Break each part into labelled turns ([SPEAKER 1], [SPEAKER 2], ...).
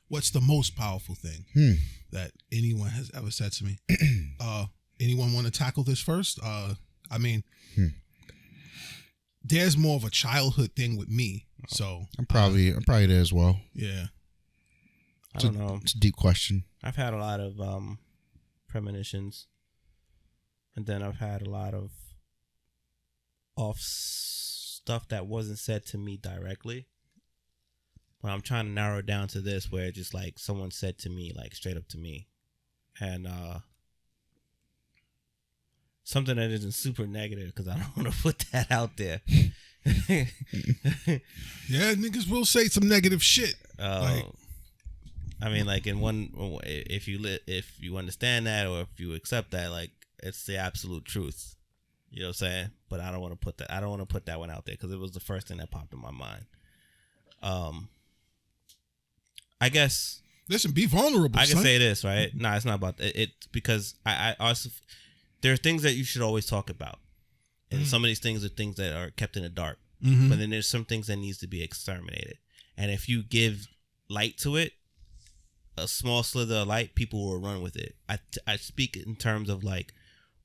[SPEAKER 1] what's the most powerful thing that anyone has ever said to me? Anyone want to tackle this first? I mean, there's more of a childhood thing with me, so
[SPEAKER 2] I'm probably there as well.
[SPEAKER 1] Yeah,
[SPEAKER 3] I don't know.
[SPEAKER 2] It's a deep question.
[SPEAKER 3] I've had a lot of premonitions, and then I've had a lot of off stuff that wasn't said to me directly. But I'm trying to narrow it down to this, where just like someone said to me, like straight up to me, and something that isn't super negative, because I don't want to put that out there.
[SPEAKER 1] Yeah, niggas will say some negative shit.
[SPEAKER 3] I mean, like in one, if you understand that, or if you accept that, like it's the absolute truth. You know what I'm saying? But I don't want to put that. I don't want to put that one out there because it was the first thing that popped in my mind. I guess.
[SPEAKER 1] Listen, be vulnerable.
[SPEAKER 3] I can
[SPEAKER 1] son.
[SPEAKER 3] say this, right? No, it's not about it. It's because I also there are things that you should always talk about, and some of these things are things that are kept in the dark. But then there's some things that needs to be exterminated, and if you give light to it, a small slither of light, people will run with it. I speak in terms of like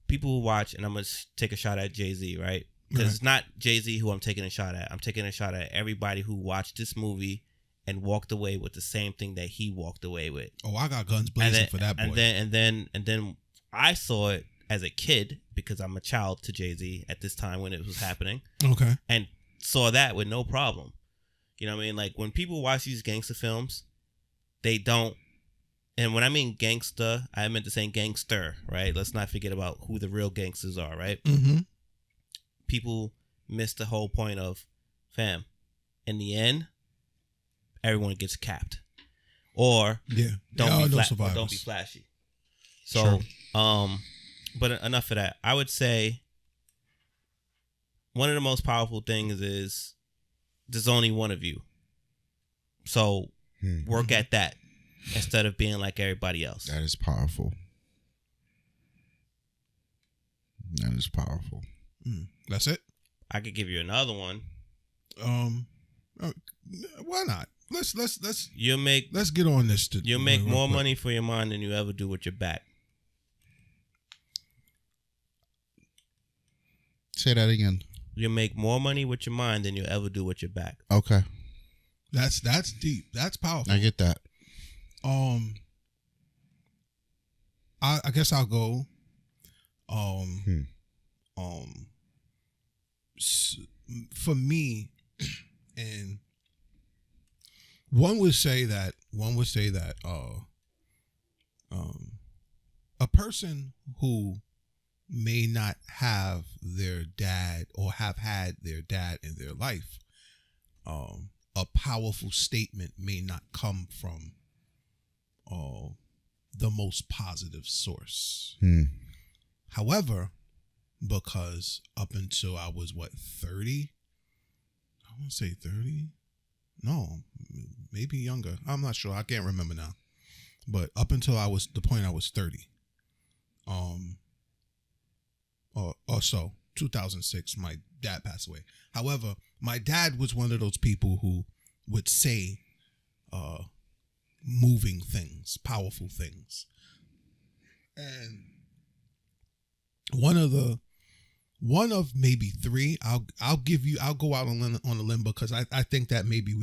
[SPEAKER 3] people who watch, and I'm gonna take a shot at Jay-Z, right? Because it's not Jay-Z who I'm taking a shot at. I'm taking a shot at everybody who watched this movie and walked away with the same thing that he walked away with.
[SPEAKER 1] Oh, I got guns blazing for that boy.
[SPEAKER 3] And then I saw it as a kid because I'm a child to Jay-Z at this time when it was happening.
[SPEAKER 1] Okay.
[SPEAKER 3] And saw that with no problem. You know what I mean? Like when people watch these gangster films, they don't. And when I mean gangster, I meant to say gangster, right? Let's not forget about who the real gangsters are, right?
[SPEAKER 1] Mm-hmm.
[SPEAKER 3] People miss the whole point of, fam, in the end, everyone gets capped. Or don't be flashy. So, but enough of that. I would say one of the most powerful things is there's only one of you. So work at that instead of being like everybody else.
[SPEAKER 2] That is powerful. That is powerful.
[SPEAKER 1] That's it?
[SPEAKER 3] I could give you another one.
[SPEAKER 1] Why not? Let's let's get on this.
[SPEAKER 3] You'll make more money for your mind than you ever do with your back.
[SPEAKER 2] Say that again.
[SPEAKER 3] You'll make more money with your mind than you'll ever do with your back.
[SPEAKER 2] Okay.
[SPEAKER 1] That's deep. That's powerful.
[SPEAKER 2] I get that.
[SPEAKER 1] I guess I'll go. For me, and one would say that a person who may not have their dad or have had their dad in their life, a powerful statement may not come from the most positive source. However, because up until I was 30, I want to say 30, no, maybe younger, I'm not sure, I can't remember now, but up until I was 30, or so, 2006, my dad passed away. However, my dad was one of those people who would say moving things, powerful things. And one of maybe three, I'll go out on a limb because I think that maybe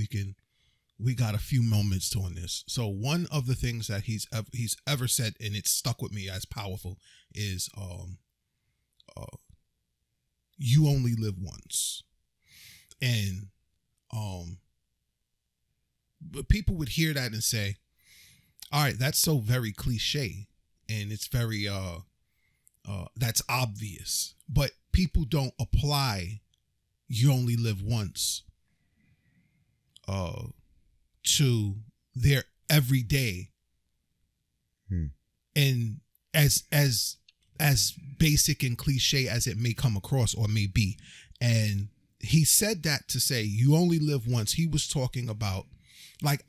[SPEAKER 1] we got a few moments on this. So one of the things that he's ever said, and it's stuck with me as powerful, is you only live once. And but people would hear that and say, all right, that's so very cliche, and it's very that's obvious, but people don't apply you only live once to their everyday. And as basic and cliche as it may come across or may be, and he said that to say you only live once. He was talking about, like,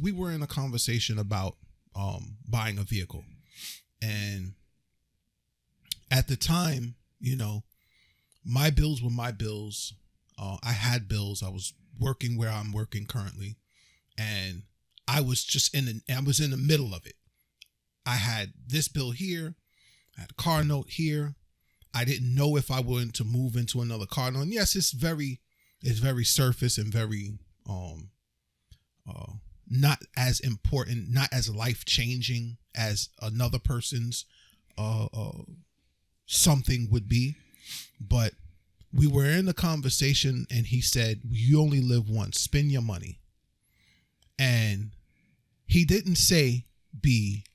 [SPEAKER 1] we were in a conversation about buying a vehicle, and at the time, you know, my bills were my bills. I had bills. I was working where I'm working currently, and I was in the middle of it. I had this bill here. I had a car note here. I didn't know if I wanted to move into another car note. And yes, it's very surface and very not as important, not as life changing as another person's something would be. But we were in the conversation and he said, you only live once, spend your money. And he didn't say be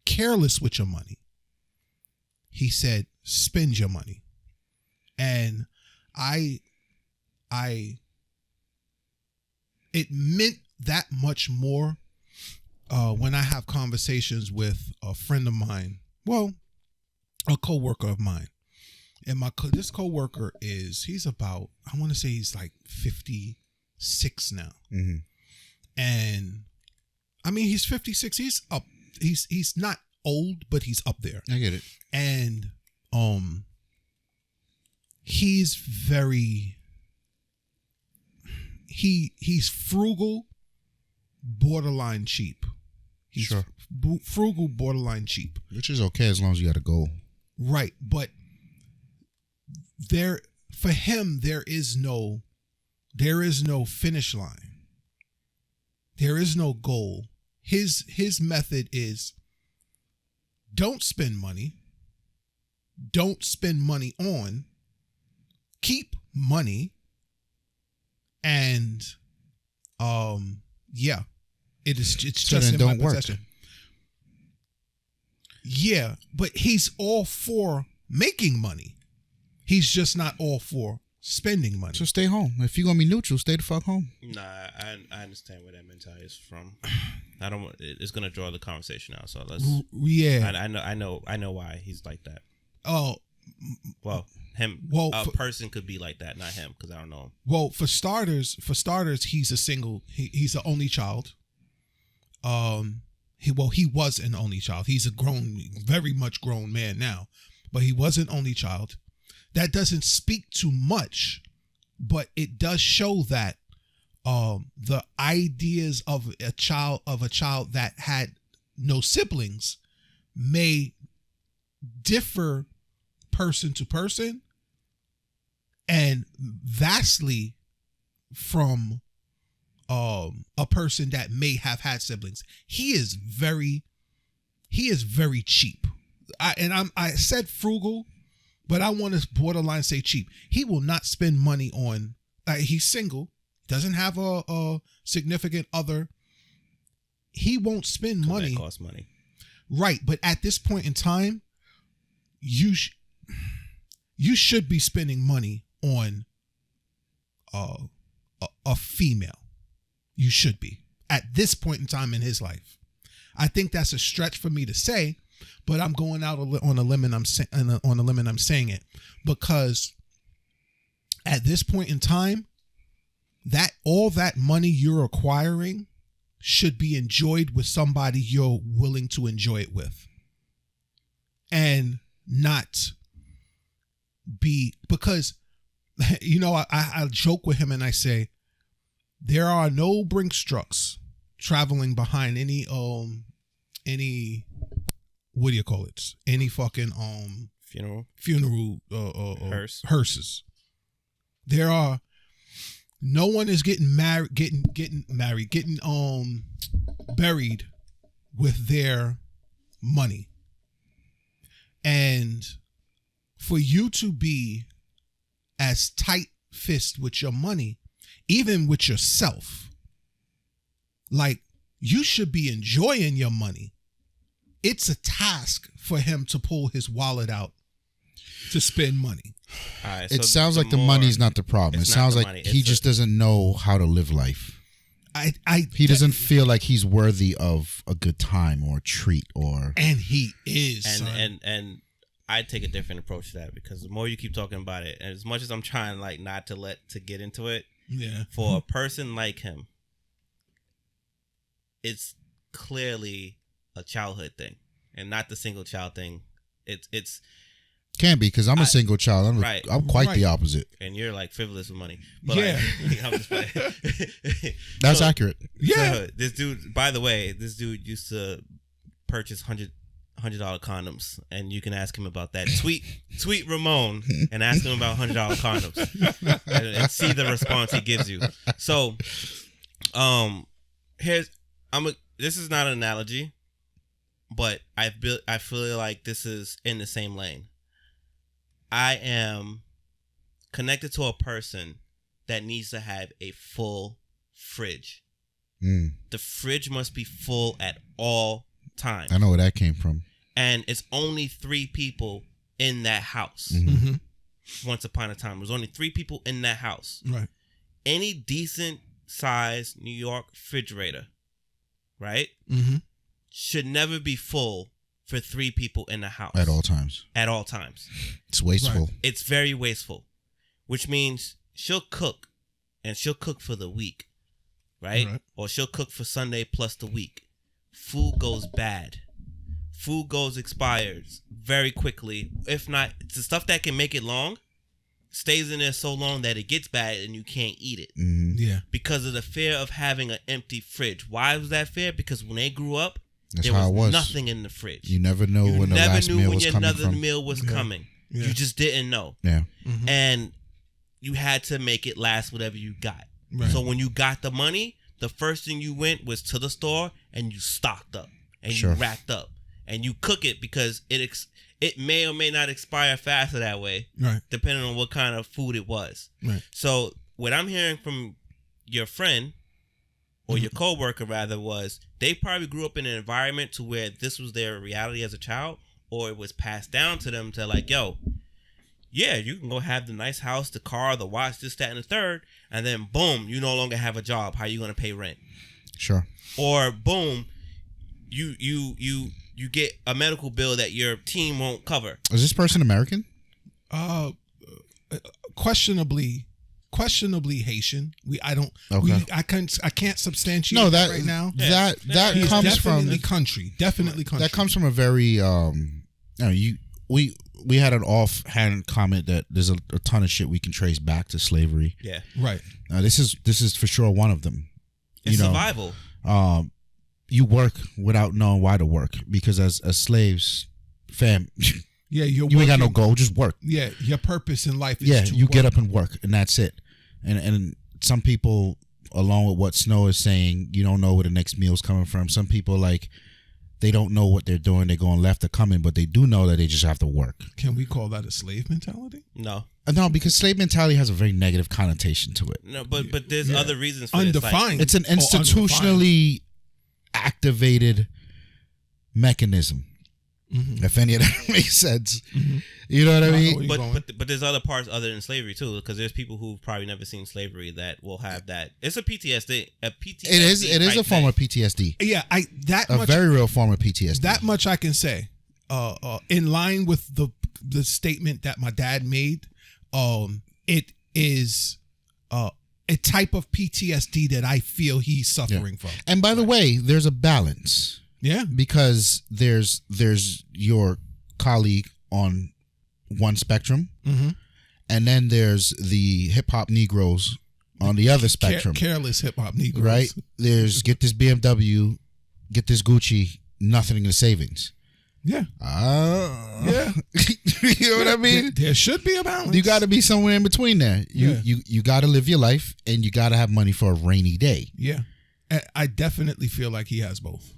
[SPEAKER 1] careless with your money. He said spend your money. And it meant that much more when I have conversations with a friend of mine, well, a coworker of mine. And this coworker he's about, I want to say he's like 56 now.
[SPEAKER 2] Mm-hmm.
[SPEAKER 1] And I mean, he's 56. He's up. He's not old, but he's up there.
[SPEAKER 2] I get it.
[SPEAKER 1] And he's very he's frugal, borderline cheap. He's
[SPEAKER 2] sure.
[SPEAKER 1] Frugal, borderline cheap.
[SPEAKER 2] Which is okay as long as you got a goal.
[SPEAKER 1] Right, but for him there is no finish line. There is no goal. His method is don't spend money. Don't spend money on. Keep money. And yeah. It's
[SPEAKER 2] So
[SPEAKER 1] just
[SPEAKER 2] then
[SPEAKER 1] in
[SPEAKER 2] don't
[SPEAKER 1] my
[SPEAKER 2] work.
[SPEAKER 1] possession. Yeah, but he's all for making money. He's just not all for spending money.
[SPEAKER 2] So stay home. If you're gonna be neutral, stay the fuck home.
[SPEAKER 3] Nah, I understand where that mentality is from. I don't. It's gonna draw the conversation out. So let's.
[SPEAKER 1] Yeah,
[SPEAKER 3] I know why he's like that.
[SPEAKER 1] Oh,
[SPEAKER 3] well, him.
[SPEAKER 1] Well,
[SPEAKER 3] a person could be like that, not him, because I don't know him.
[SPEAKER 1] Well, for starters, he's a single. He's an only child. He was an only child. He's a very much grown man now, but he was an only child. That doesn't speak too much, but it does show that the ideas of a child that had no siblings may differ person to person and vastly from a person that may have had siblings. He is very cheap. I said frugal, but I want to borderline say cheap. He will not spend money on. He's single, doesn't have a significant other. He won't spend money.
[SPEAKER 3] That costs money,
[SPEAKER 1] right? But at this point in time, you should be spending money on a female. You should be at this point in time in his life. I think that's a stretch for me to say, but I'm going out on a limb and I'm saying it because at this point in time, that all that money you're acquiring should be enjoyed with somebody you're willing to enjoy it with, and not be because I joke with him and I say there are no Brinks trucks traveling behind any what do you call it? Any fucking funeral hearses. There are no one is getting buried with their money. And for you to be as tight-fisted with your money, even with yourself, like you should be enjoying your money. It's a task for him to pull his wallet out to spend money.
[SPEAKER 3] Right,
[SPEAKER 2] it sounds like the money's not the problem. It sounds like he just doesn't know how to live life. He doesn't feel like he's worthy of a good time or a treat and
[SPEAKER 1] he is.
[SPEAKER 3] And I take a different approach to that because the more you keep talking about it, and as much as I'm trying like not to get into it,
[SPEAKER 1] yeah,
[SPEAKER 3] for a person like him, it's clearly a childhood thing and not the single child thing. It's
[SPEAKER 2] Can't be, because I'm a single child. I'm quite
[SPEAKER 1] Right.
[SPEAKER 2] the opposite.
[SPEAKER 3] And you're like frivolous with money. But
[SPEAKER 1] Yeah.
[SPEAKER 3] I'm just playing.
[SPEAKER 2] That's accurate.
[SPEAKER 1] Yeah.
[SPEAKER 3] So this dude, by the way, used to purchase $100 condoms, and you can ask him about that. Tweet Ramon and ask him about $100 condoms and see the response he gives you. So, this is not an analogy, but I feel like this is in the same lane. I am connected to a person that needs to have a full fridge. The fridge must be full at all times.
[SPEAKER 2] I know where that came from.
[SPEAKER 3] And it's only 3 people in that house. Once upon a time, there was only 3 people in that house.
[SPEAKER 1] Right.
[SPEAKER 3] Any decent sized New York refrigerator, right, should never be full for 3 people in the house.
[SPEAKER 2] At all times.
[SPEAKER 3] At all times.
[SPEAKER 2] It's wasteful.
[SPEAKER 3] Right. It's very wasteful, which means she'll cook, and she'll cook for the week, right? Or she'll cook for Sunday plus the week. Food goes bad. Food goes expires very quickly. If not, it's the stuff that can make it long stays in there so long that it gets bad and you can't eat it.
[SPEAKER 1] Yeah.
[SPEAKER 3] Because of the fear of having an empty fridge. Why was that fear? Because when they grew up,
[SPEAKER 2] That's
[SPEAKER 3] there
[SPEAKER 2] how
[SPEAKER 3] was
[SPEAKER 2] it was.
[SPEAKER 3] nothing in the fridge.
[SPEAKER 2] You never know when the last meal was coming from.
[SPEAKER 3] Another meal was coming.
[SPEAKER 1] Yeah.
[SPEAKER 3] You just didn't know.
[SPEAKER 2] Yeah.
[SPEAKER 3] And you had to make it last whatever you got.
[SPEAKER 1] Right.
[SPEAKER 3] So when you got the money, the first thing you went was to the store and you stocked up and you racked up and you cook it, because it may or may not expire faster that way,
[SPEAKER 1] right,
[SPEAKER 3] depending on what kind of food it was.
[SPEAKER 1] Right.
[SPEAKER 3] So what I'm hearing from your friend or your coworker rather was they probably grew up in an environment to where this was their reality as a child, or it was passed down to them to like, yo, yeah, you can go have the nice house, the car, the watch, this, that, and the third, and then boom, you no longer have a job. How are you going to pay rent?
[SPEAKER 2] Sure.
[SPEAKER 3] Or boom, you get a medical bill that your team won't cover.
[SPEAKER 2] Is this person American?
[SPEAKER 1] Questionably Haitian. I can't substantiate that right now.
[SPEAKER 2] That
[SPEAKER 1] He's
[SPEAKER 2] comes from
[SPEAKER 1] definitely country.
[SPEAKER 2] That comes from a very we had an offhand comment that there's a ton of shit we can trace back to slavery.
[SPEAKER 3] Yeah.
[SPEAKER 1] Right.
[SPEAKER 2] This is for sure one of them.
[SPEAKER 3] It's survival.
[SPEAKER 2] You work without knowing why to work, because as slaves, fam,
[SPEAKER 1] yeah,
[SPEAKER 2] you ain't got no goal, just work.
[SPEAKER 1] Yeah, your purpose in life is to
[SPEAKER 2] you
[SPEAKER 1] work.
[SPEAKER 2] Get up and work, and that's it. And some people, along with what Snow is saying, you don't know where the next meal's coming from. Some people, like, they don't know what they're doing. They're going left or coming, but they do know that they just have to work.
[SPEAKER 1] Can we call that a slave mentality?
[SPEAKER 3] No.
[SPEAKER 2] No, because slave mentality has a very negative connotation to it.
[SPEAKER 3] No, but there's other reasons for
[SPEAKER 1] undefined.
[SPEAKER 3] This.
[SPEAKER 2] It's an institutionally activated mechanism. If any of that makes sense. You know what I mean?
[SPEAKER 3] But there's other parts other than slavery too, because there's people who've probably never seen slavery that will have that. It's a PTSD. It
[SPEAKER 2] is a form of PTSD.
[SPEAKER 1] Yeah,
[SPEAKER 2] very real form of PTSD.
[SPEAKER 1] That much I can say. In line with the statement that my dad made, it is a type of PTSD that I feel he's suffering from.
[SPEAKER 2] And by the way, there's a balance.
[SPEAKER 1] Yeah.
[SPEAKER 2] Because there's your colleague on one spectrum, and then there's the hip hop Negroes on the other spectrum.
[SPEAKER 1] Careless hip hop Negroes.
[SPEAKER 2] Right? There's get this BMW, get this Gucci, nothing in the savings.
[SPEAKER 1] Yeah.
[SPEAKER 2] Yeah. You know what I mean?
[SPEAKER 1] There should be a balance.
[SPEAKER 2] You got to be somewhere in between there. You got to live your life, and you got to have money for a rainy day.
[SPEAKER 1] Yeah. I definitely feel like he has both.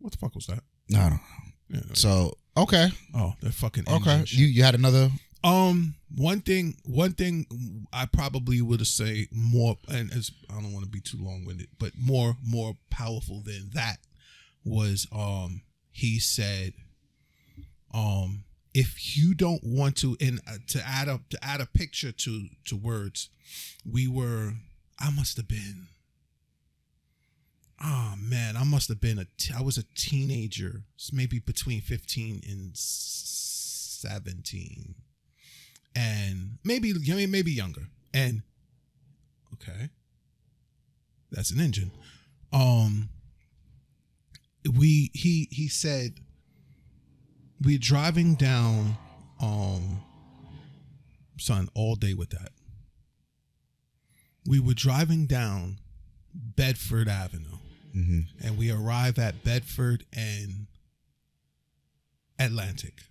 [SPEAKER 1] What the fuck was that?
[SPEAKER 2] I don't know. Yeah. So, okay.
[SPEAKER 1] Oh, they're fucking
[SPEAKER 2] okay.
[SPEAKER 1] engines.
[SPEAKER 2] You had another.
[SPEAKER 1] One thing I probably would say more, and as I don't want to be too long winded, but more powerful than that was he said, if you don't want to, and to add a picture to words, I must have been. Oh man, I was a teenager, maybe between 15 and 17, and maybe younger. And okay, that's an engine. He said we're driving down son, all day with that. We were driving down Bedford Avenue, and we arrive at Bedford and Atlantic.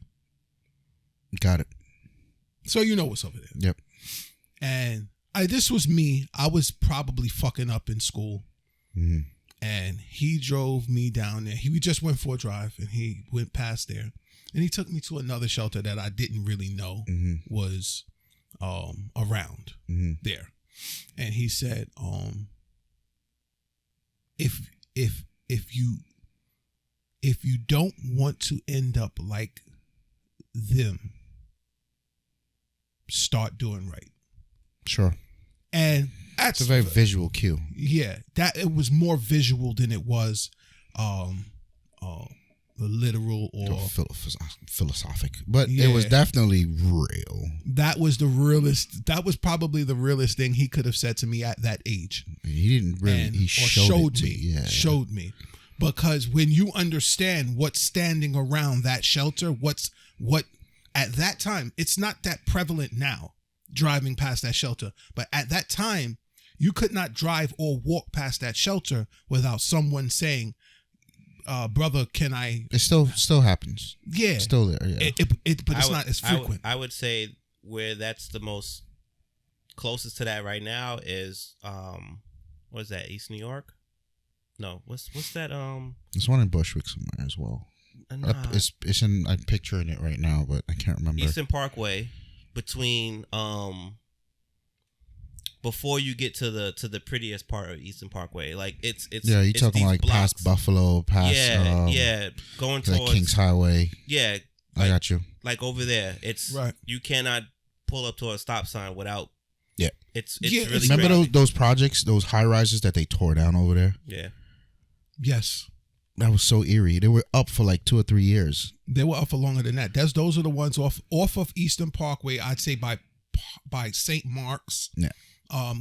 [SPEAKER 2] Got it.
[SPEAKER 1] So you know what's over there.
[SPEAKER 2] Yep.
[SPEAKER 1] And this was me. I was probably fucking up in school. And he drove me down there. We just went for a drive, and he went past there. And he took me to another shelter that I didn't really know was around there. And he said, if you don't want to end up like them, start doing right. Sure. And
[SPEAKER 2] it's a very visual cue.
[SPEAKER 1] Yeah, that it was more visual than it was literal or
[SPEAKER 2] philosophic, but it was definitely real.
[SPEAKER 1] That was the realest. That was probably the realest thing he could have said to me at that age.
[SPEAKER 2] He didn't really. He showed me. Yeah.
[SPEAKER 1] Showed me, because when you understand what's standing around that shelter, what at that time, it's not that prevalent now. Driving past that shelter, but at that time, you could not drive or walk past that shelter without someone saying, brother, can I?
[SPEAKER 2] It still happens.
[SPEAKER 1] Yeah,
[SPEAKER 2] it's still there. Yeah,
[SPEAKER 1] but it's not as frequent.
[SPEAKER 3] I would say where that's the most closest to that right now is what is that? East New York? No, what's that?
[SPEAKER 2] There's one in Bushwick somewhere as well. It's in. I'm picturing it right now, but I can't remember.
[SPEAKER 3] Eastern Parkway, between before you get to the prettiest part of Eastern Parkway, like it's
[SPEAKER 2] yeah, you're talking like blocks. Past Buffalo, past
[SPEAKER 3] going towards
[SPEAKER 2] Kings Highway.
[SPEAKER 3] Yeah,
[SPEAKER 2] I got you.
[SPEAKER 3] Like over there, it's
[SPEAKER 1] right.
[SPEAKER 3] You cannot pull up to a stop sign without.
[SPEAKER 2] Yeah,
[SPEAKER 3] it's really.
[SPEAKER 2] Remember those projects, those high rises that they tore down over there?
[SPEAKER 3] Yeah.
[SPEAKER 1] Yes.
[SPEAKER 2] That was so eerie. They were up for like 2 or 3 years.
[SPEAKER 1] They were up for longer than that. Those are the ones off of Eastern Parkway. I'd say by St. Mark's. Yeah.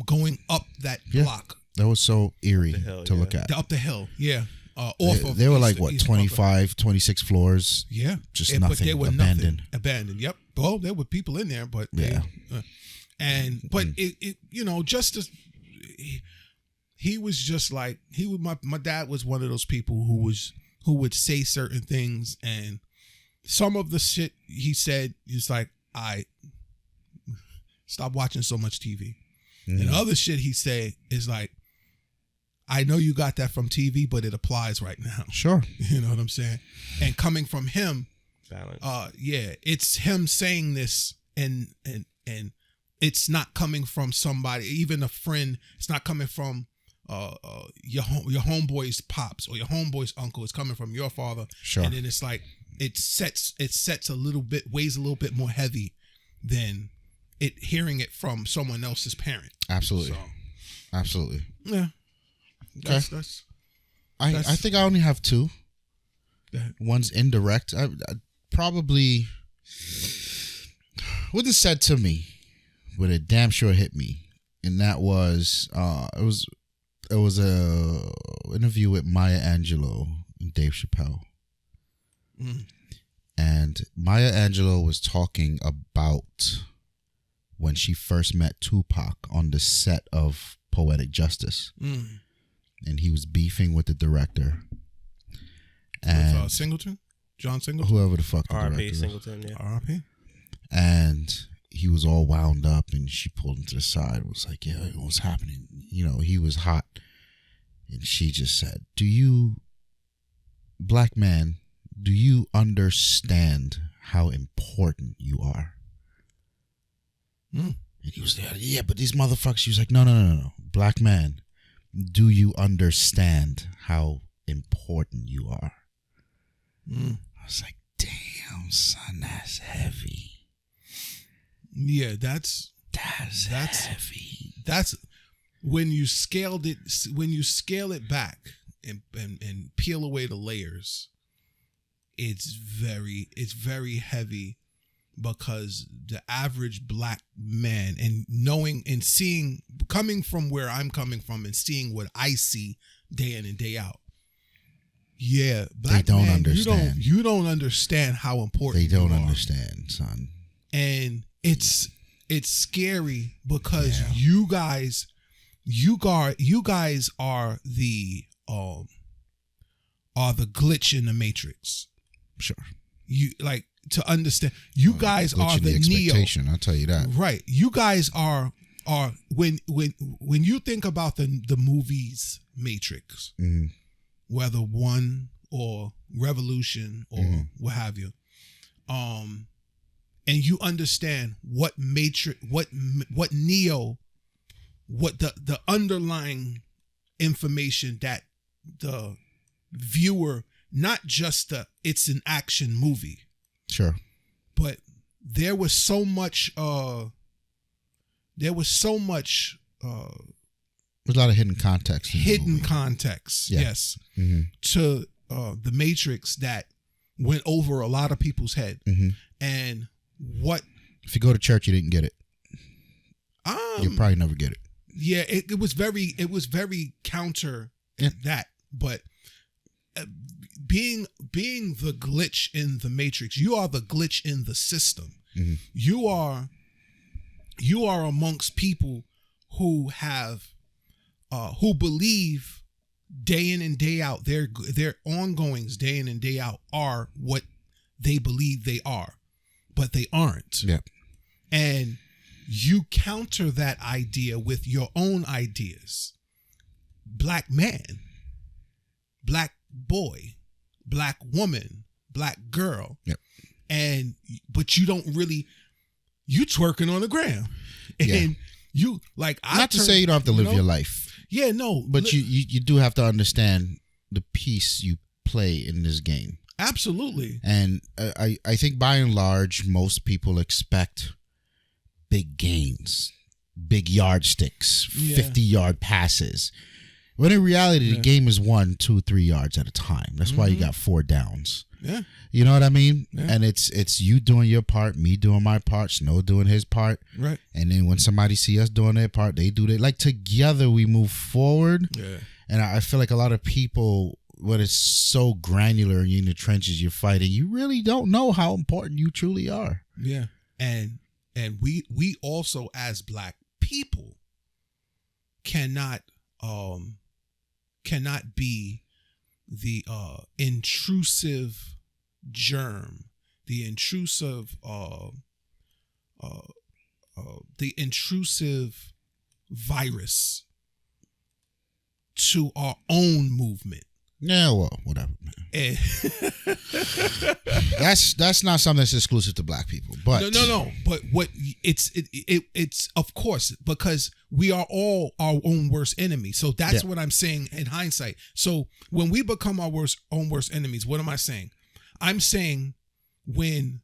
[SPEAKER 1] Going up that block.
[SPEAKER 2] That was so eerie to look at.
[SPEAKER 1] Up the hill. Yeah.
[SPEAKER 2] They were like what, 25, 26 floors.
[SPEAKER 1] Yeah.
[SPEAKER 2] Just nothing. But they were
[SPEAKER 1] abandoned. Abandoned. Yep. Well, there were people in there, but it just as. He was just like my dad was one of those people who would say certain things, and some of the shit he said is like, I stop watching so much TV. And other shit he say is like, I know you got that from TV, but it applies right now.
[SPEAKER 2] Sure.
[SPEAKER 1] You know what I'm saying? And coming from him,
[SPEAKER 3] balance.
[SPEAKER 1] It's him saying this, and it's not coming from somebody, even a friend. It's not coming from your homeboy's pops or your homeboy's uncle. It's coming from your father.
[SPEAKER 2] Sure.
[SPEAKER 1] And then it's like it sets a little bit, weighs a little bit more heavy than it hearing it from someone else's parent.
[SPEAKER 2] Absolutely.
[SPEAKER 1] So,
[SPEAKER 2] absolutely.
[SPEAKER 1] Yeah.
[SPEAKER 2] I think I only have 2. One's indirect. I probably wasn't said to me, but it damn sure hit me. And that was it was a interview with Maya Angelou and Dave Chappelle. And Maya Angelou was talking about when she first met Tupac on the set of Poetic Justice. And he was beefing with the director. And
[SPEAKER 1] with Singleton? John Singleton?
[SPEAKER 2] Whoever the fuck the
[SPEAKER 3] R.I.P.
[SPEAKER 2] director was.
[SPEAKER 3] Singleton, yeah.
[SPEAKER 1] R.I.P.
[SPEAKER 2] And he was all wound up, and she pulled him to the side. It was like, yeah, what's happening? You know, he was hot. And she just said, black man, do you understand how important you are? And he was there, yeah, but these motherfuckers, she was like, no. Black man, do you understand how important you are? I was like, damn, son, that's heavy.
[SPEAKER 1] Yeah, that's
[SPEAKER 2] heavy.
[SPEAKER 1] That's when you scale it back and peel away the layers, it's very heavy, because the average black man, and knowing and seeing, coming from where I'm coming from and seeing what I see day in and day out. Yeah, black
[SPEAKER 2] they don't
[SPEAKER 1] man,
[SPEAKER 2] understand.
[SPEAKER 1] You don't understand how important
[SPEAKER 2] they don't understand, son.
[SPEAKER 1] and it's scary because you guys are the glitch in the matrix.
[SPEAKER 2] Sure.
[SPEAKER 1] You like to understand. You guys are the Neo.
[SPEAKER 2] I'll tell you that.
[SPEAKER 1] Right. You guys are when you think about the movies Matrix, whether one or Revolution or what have you, and you understand what Matrix, what Neo, what the underlying information that the viewer, not just it's an action movie.
[SPEAKER 2] Sure.
[SPEAKER 1] But there was so much there's a
[SPEAKER 2] lot of hidden context.
[SPEAKER 1] Yes. To the Matrix that went over a lot of people's head. And what
[SPEAKER 2] if you go to church you didn't get it? You'll probably never get it.
[SPEAKER 1] Yeah, it was very counter that, but being the glitch in the Matrix, you are the glitch in the system. You are amongst people who have who believe day in and day out their ongoings day in and day out are what they believe they are, but they aren't.
[SPEAKER 2] Yeah.
[SPEAKER 1] And you counter that idea with your own ideas. Black man, black boy, black woman, black girl.
[SPEAKER 2] Yep.
[SPEAKER 1] But you don't really, you twerking on the gram. And you like,
[SPEAKER 2] not to say you don't have to live your life.
[SPEAKER 1] Yeah, no.
[SPEAKER 2] But you do have to understand the piece you play in this game.
[SPEAKER 1] Absolutely.
[SPEAKER 2] And I think by and large, most people expect big gains, big yardsticks, 50-yard passes. When in reality, the game is 1, 2, 3 yards at a time. That's why you got 4 downs.
[SPEAKER 1] Yeah.
[SPEAKER 2] You know what I mean?
[SPEAKER 1] Yeah.
[SPEAKER 2] And it's you doing your part, me doing my part, Snow doing his part.
[SPEAKER 1] Right.
[SPEAKER 2] And then when somebody see us doing their part, they do their, like, together we move forward.
[SPEAKER 1] Yeah.
[SPEAKER 2] And I feel like a lot of people, when it's so granular and you're in the trenches, you're fighting, you really don't know how important you truly are.
[SPEAKER 1] Yeah. And we also, as black people, cannot be the intrusive germ, the intrusive virus to our own movement.
[SPEAKER 2] Yeah, well, whatever, man. That's not something that's exclusive to black people. But
[SPEAKER 1] no. But what it's of course, because we are all our own worst enemy. So that's what I'm saying in hindsight. So when we become our own worst enemies, what am I saying? I'm saying when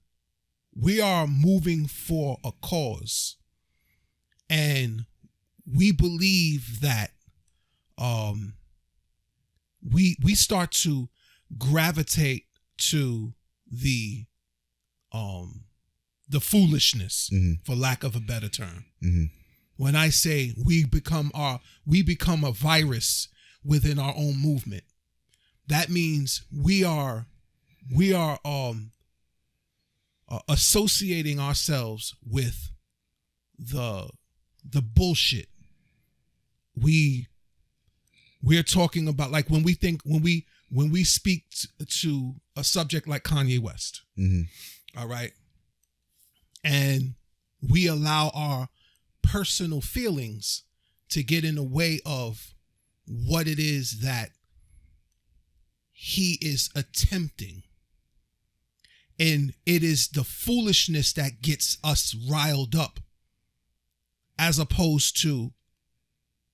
[SPEAKER 1] we are moving for a cause and we believe that we start to gravitate to the foolishness, for lack of a better term. When I say we become a virus within our own movement, that means we are associating ourselves with the bullshit. We're talking about, like, when we speak to a subject like Kanye West, all right, and we allow our personal feelings to get in the way of what it is that he is attempting. And it is the foolishness that gets us riled up, as opposed to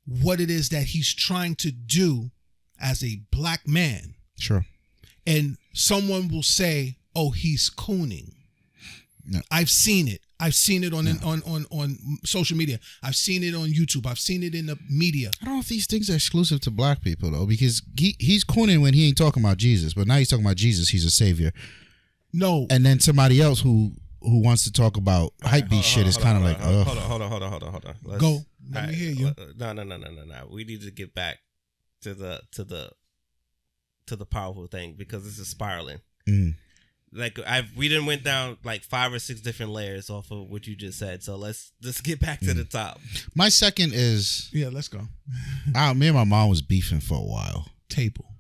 [SPEAKER 1] what it is that he's trying to do as a black man.
[SPEAKER 2] Sure.
[SPEAKER 1] And someone will say, "Oh, he's cooning."
[SPEAKER 2] No.
[SPEAKER 1] I've seen it. I've seen it on social media. I've seen it on YouTube. I've seen it in the media.
[SPEAKER 2] I don't know if these things are exclusive to black people, though, because he's cooning when he ain't talking about Jesus, but now he's talking about Jesus. He's a savior.
[SPEAKER 3] No.
[SPEAKER 2] And then somebody else who wants to talk about hype beast shit is kind of like, ugh.
[SPEAKER 3] Hold on.
[SPEAKER 1] Go. Let me hear you.
[SPEAKER 3] No. We need to get back to the powerful thing, because this is spiraling. like we didn't went down like 5 or 6 different layers off of what you just said. So let's get back to the top.
[SPEAKER 2] My second is
[SPEAKER 1] let's go.
[SPEAKER 2] me and my mom was beefing for a while.
[SPEAKER 1] Table.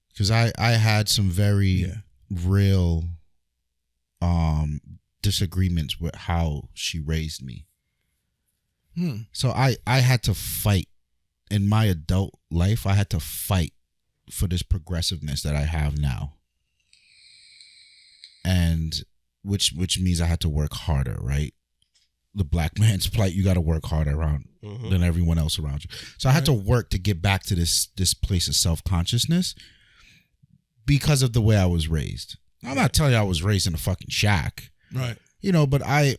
[SPEAKER 2] Because I had some very real disagreements with how she raised me. So I had to fight in my adult life. I had to fight for this progressiveness that I have now. And which means I had to work harder, right? The black man's plight, you got to work harder around than everyone else around you. So I had to work to get back to this place of self-consciousness because of the way I was raised. I'm not telling you I was raised in a fucking shack.
[SPEAKER 1] Right.
[SPEAKER 2] But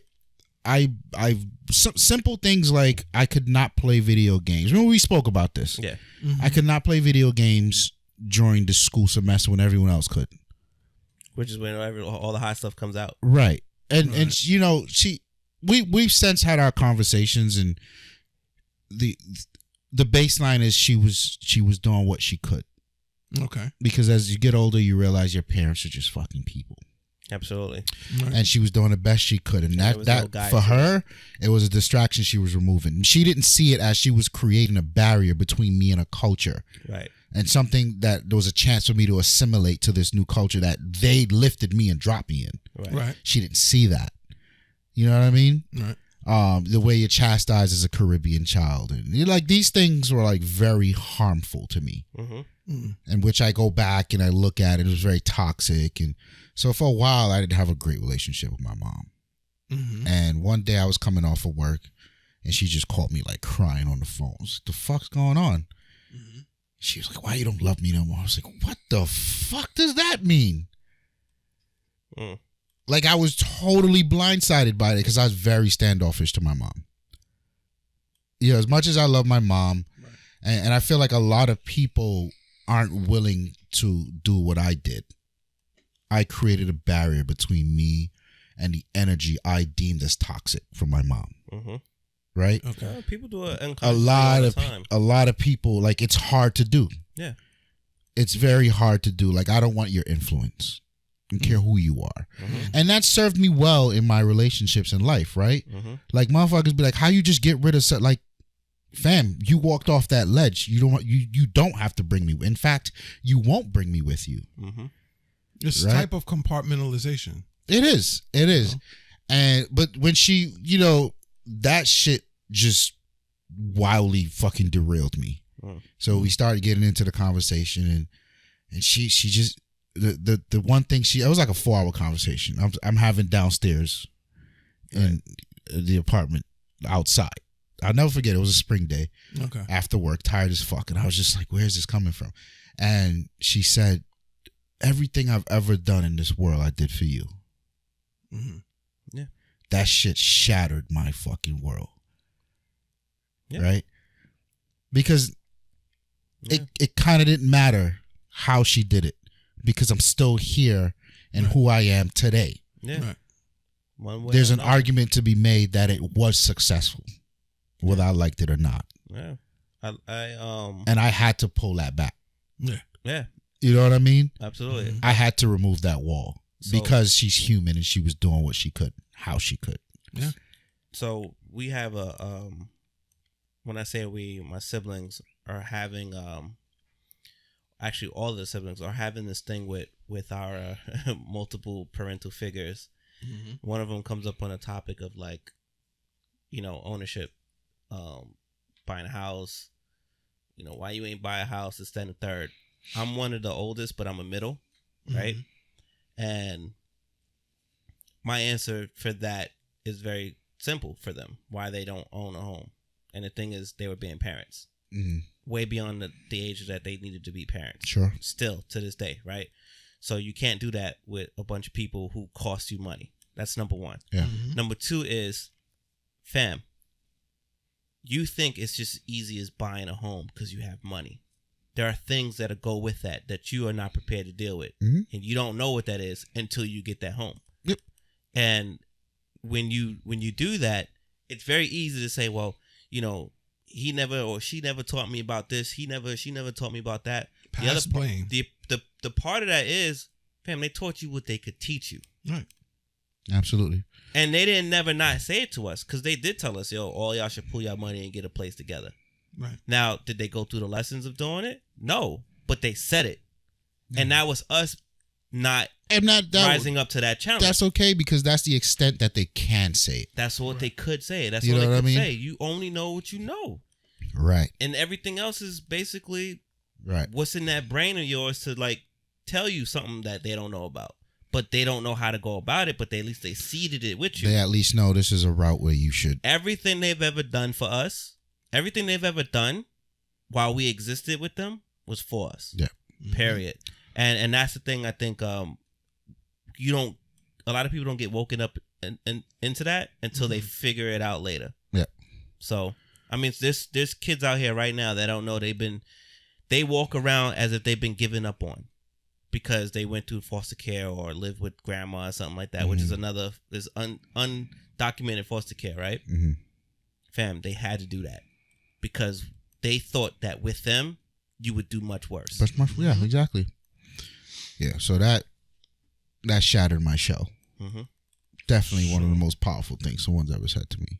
[SPEAKER 2] simple things like I could not play video games. Remember we spoke about this?
[SPEAKER 3] Yeah.
[SPEAKER 2] I could not play video games during the school semester when everyone else could.
[SPEAKER 3] Which is when all the hot stuff comes out.
[SPEAKER 2] Right. And we've since had our conversations, and the baseline is she was doing what she could.
[SPEAKER 1] Okay.
[SPEAKER 2] Because as you get older, you realize your parents are just fucking people.
[SPEAKER 3] Absolutely.
[SPEAKER 2] Right. And she was doing the best she could. And that for her, it was a distraction she was removing. She didn't see it as she was creating a barrier between me and a culture.
[SPEAKER 3] Right.
[SPEAKER 2] And something that there was a chance for me to assimilate to this new culture that they lifted me and dropped me in.
[SPEAKER 1] Right.
[SPEAKER 2] She didn't see that. You know what I mean?
[SPEAKER 1] Right.
[SPEAKER 2] The way you're chastised as a Caribbean child. And like these things were like very harmful to me. And which I go back and I look at it was very toxic. And so for a while I didn't have a great relationship with my mom. And one day I was coming off of work and she just called me like crying on the phone. I was like, the fuck's going on? She was like, why you don't love me no more? I was like, what the fuck does that mean? Like I was totally blindsided by it because I was very standoffish to my mom. As much as I love my mom, and I feel like a lot of people aren't willing to do what I did. I created a barrier between me and the energy I deemed as toxic from my mom. Right?
[SPEAKER 3] Okay. People do it
[SPEAKER 2] a lot of people, like it's hard to do.
[SPEAKER 3] Yeah.
[SPEAKER 2] It's very hard to do. Like I don't want your influence. I don't care who you are. And that served me well in my relationships in life, right? Like motherfuckers be like, how you just get rid of like, fam, you walked off that ledge. You don't have to bring me. In fact, you won't bring me with you.
[SPEAKER 1] It's a type of compartmentalization.
[SPEAKER 2] It is. But when she, that shit just wildly fucking derailed me. So we started getting into the conversation, and she just the one thing it was like a 4-hour conversation. I'm having downstairs in the apartment outside. I'll never forget. It was a spring day.
[SPEAKER 1] Okay.
[SPEAKER 2] After work, tired as fuck, and I was just like, "Where's this coming from?" And she said, "Everything I've ever done in this world, I did for you."
[SPEAKER 3] Yeah.
[SPEAKER 2] That shit shattered my fucking world.
[SPEAKER 3] Yeah.
[SPEAKER 2] Right? Because it kind of didn't matter how she did it, because I'm still here and who I am today.
[SPEAKER 3] Yeah. Right.
[SPEAKER 2] There's an argument to be made that it was successful, whether I liked it or not.
[SPEAKER 3] Yeah.
[SPEAKER 2] And I had to pull that back.
[SPEAKER 1] Yeah.
[SPEAKER 3] Yeah.
[SPEAKER 2] You know what I mean?
[SPEAKER 3] Absolutely.
[SPEAKER 2] I had to remove that wall because she's human and she was doing what she could, how she could.
[SPEAKER 1] Yeah.
[SPEAKER 3] So we have when I say we, my siblings are having, actually all of the siblings are having this thing with our multiple parental figures. One of them comes up on a topic of like, ownership, buying a house, why you ain't buy a house, this, that, and the third. I'm one of the oldest, but I'm a middle, right? And my answer for that is very simple for them, why they don't own a home. And the thing is, they were being parents. Way beyond the age that they needed to be parents.
[SPEAKER 2] Sure.
[SPEAKER 3] Still, to this day, right? So you can't do that with a bunch of people who cost you money. That's number one.
[SPEAKER 2] Yeah.
[SPEAKER 3] Number two is, fam, you think it's just as easy as buying a home because you have money. There are things that go with that you are not prepared to deal with. And you don't know what that is until you get that home.
[SPEAKER 2] Yep.
[SPEAKER 3] And when you do that, it's very easy to say, well, he never or she never taught me about this. She never taught me about that.
[SPEAKER 1] Pass blame.
[SPEAKER 3] The part of that is Fam, they taught you what they could teach you.
[SPEAKER 1] Right.
[SPEAKER 2] Absolutely.
[SPEAKER 3] And they didn't never not say it to us because they did tell us, yo, all y'all should pull your money and get a place together.
[SPEAKER 1] Right.
[SPEAKER 3] Now, did they go through the lessons of doing it? No, but they said it. And that was us not rising up to that challenge.
[SPEAKER 2] That's okay because that's the extent that they can say it.
[SPEAKER 3] That's what they could say. That's
[SPEAKER 2] You
[SPEAKER 3] all
[SPEAKER 2] know
[SPEAKER 3] they
[SPEAKER 2] what
[SPEAKER 3] could
[SPEAKER 2] I mean?
[SPEAKER 3] say. You only know what you know.
[SPEAKER 2] Right.
[SPEAKER 3] And everything else is basically
[SPEAKER 2] Right.
[SPEAKER 3] what's in that brain of yours to like tell you something that they don't know about. But they don't know how to go about it, but at least they seeded it with you.
[SPEAKER 2] They at least know this is a route where you should.
[SPEAKER 3] Everything they've ever done for us, everything they've ever done while we existed with them was for us.
[SPEAKER 2] Yeah.
[SPEAKER 3] Period. And that's the thing I think you don't, a lot of people don't get woken up into that until they figure it out later.
[SPEAKER 2] Yeah.
[SPEAKER 3] So, I mean, there's kids out here right now that don't know they walk around as if they've been given up on because they went through foster care or lived with grandma or something like that, which is another, is undocumented foster care, right?
[SPEAKER 2] Mm-hmm.
[SPEAKER 3] Fam, they had to do that because they thought that with them, you would do much worse.
[SPEAKER 2] Yeah, exactly. Yeah, so that shattered my shell.
[SPEAKER 3] Mm-hmm.
[SPEAKER 2] Definitely one of the most powerful things someone's ever said to me.